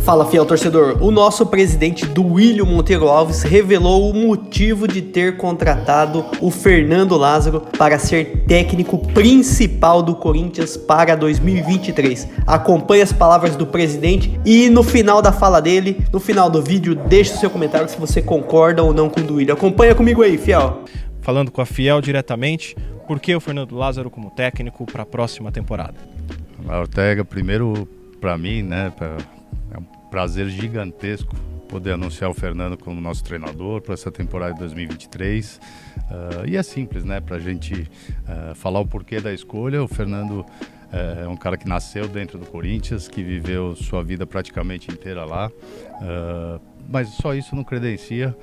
Fala, fiel torcedor. O nosso presidente Duílio Monteiro Alves revelou o motivo de ter contratado o Fernando Lázaro para ser técnico principal do Corinthians para 2023. Acompanhe as palavras do presidente e no final da fala dele, no final do vídeo, deixe o seu comentário se você concorda ou não com o Duílio. Acompanha comigo aí, fiel. Falando com a Fiel diretamente, por que o Fernando Lázaro como técnico para a próxima temporada? Ortega, primeiro para mim, né, é um prazer gigantesco poder anunciar o Fernando como nosso treinador para essa temporada de 2023. E é simples, né, para a gente falar o porquê da escolha. O Fernando é um cara que nasceu dentro do Corinthians, que viveu sua vida praticamente inteira lá. Mas só isso não credencia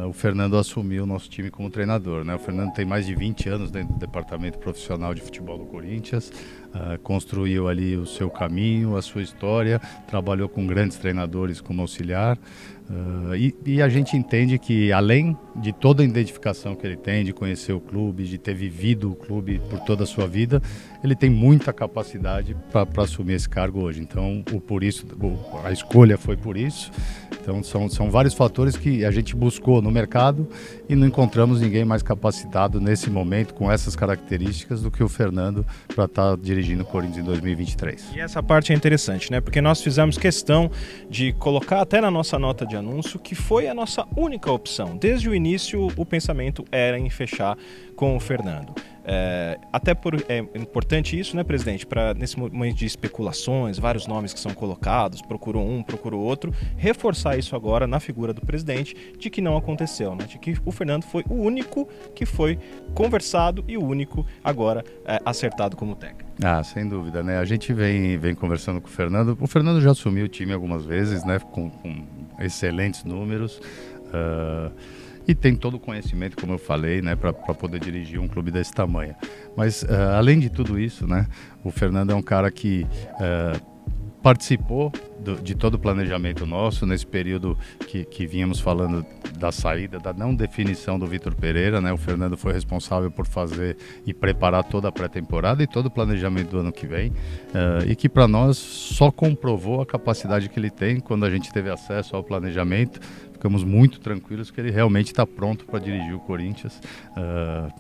o Fernando assumir o nosso time como treinador, né? O Fernando tem mais de 20 anos dentro do departamento profissional de futebol do Corinthians, construiu ali o seu caminho, a sua história, trabalhou com grandes treinadores como auxiliar. E a gente entende que, além de toda a identificação que ele tem, de conhecer o clube, de ter vivido o clube por toda a sua vida, ele tem muita capacidade para assumir esse cargo hoje. Então, por isso, a escolha foi por isso. Então, são vários fatores que a gente buscou no mercado e não encontramos ninguém mais capacitado nesse momento, com essas características, do que o Fernando para estar dirigindo o Corinthians em 2023. E essa parte é interessante, né? Porque nós fizemos questão de colocar até na nossa nota de anúncio que foi a nossa única opção. Desde o início, o pensamento era em fechar com o Fernando. É importante isso, né, presidente? Para nesse momento de especulações, vários nomes que são colocados, procurou um, procurou outro, reforçar isso agora na figura do presidente, de que não aconteceu, né? De que o Fernando foi o único que foi conversado e o único agora acertado como técnico. Sem dúvida, né? A gente vem conversando com o Fernando. O Fernando já assumiu o time algumas vezes, né? Com excelentes números. E tem todo o conhecimento, como eu falei, né, para poder dirigir um clube desse tamanho. Mas, além de tudo isso, né, o Fernando é um cara que participou de todo o planejamento nosso nesse período que vínhamos falando da saída, da não definição do Vitor Pereira, né? O Fernando foi responsável por fazer e preparar toda a pré-temporada e todo o planejamento do ano que vem, e que para nós só comprovou a capacidade que ele tem. Quando a gente teve acesso ao planejamento, ficamos muito tranquilos que ele realmente está pronto para dirigir o Corinthians,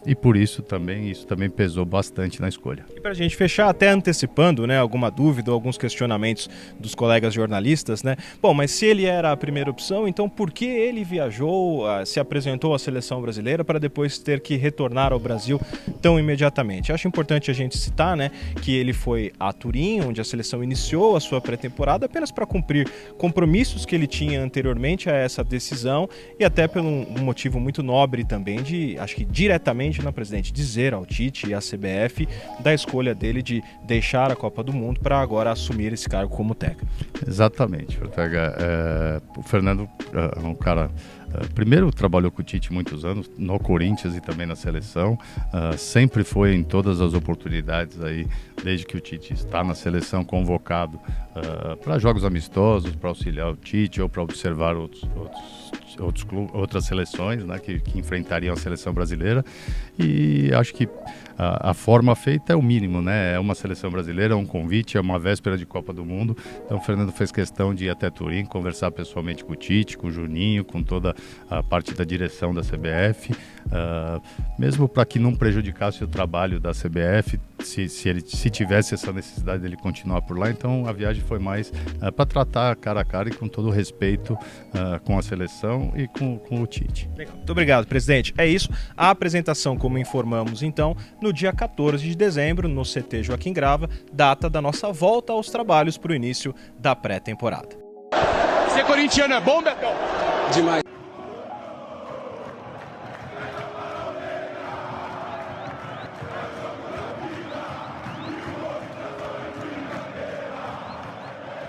e por isso também pesou bastante na escolha. E para a gente fechar, até antecipando, né, alguma dúvida ou alguns questionamentos dos colegas jornalistas, né? Bom, mas se ele era a primeira opção, então por que ele viajou, se apresentou à seleção brasileira para depois ter que retornar ao Brasil tão imediatamente? Acho importante a gente citar, né, que ele foi a Turim, onde a seleção iniciou a sua pré-temporada apenas para cumprir compromissos que ele tinha anteriormente a essa decisão, e até por um motivo muito nobre também de, acho que diretamente, né, presidente, dizer ao Tite e à CBF da escolha dele de deixar a Copa do Mundo para agora assumir esse cargo como técnico. Exatamente, Ortega. O Fernando é um cara... Primeiro, trabalhou com o Tite muitos anos, no Corinthians e também na seleção. Sempre foi em todas as oportunidades aí, desde que o Tite está na seleção, convocado para jogos amistosos, para auxiliar o Tite ou para observar outras seleções, né, que enfrentariam a seleção brasileira. E acho que a forma feita é o mínimo, né? É uma seleção brasileira, é um convite, é uma véspera de Copa do Mundo. Então o Fernando fez questão de ir até Turim, conversar pessoalmente com o Tite, com o Juninho, com toda a parte da direção da CBF, mesmo para que não prejudicasse o trabalho da CBF, se tivesse essa necessidade dele continuar por lá. Então a viagem foi mais para tratar cara a cara e com todo o respeito com a seleção e com o Tite. Legal. Muito obrigado, presidente. É isso. A apresentação, como informamos então, no dia 14 de dezembro, no CT Joaquim Grava, data da nossa volta aos trabalhos para o início da pré-temporada. Ser corintiano é bom, Betão? Demais.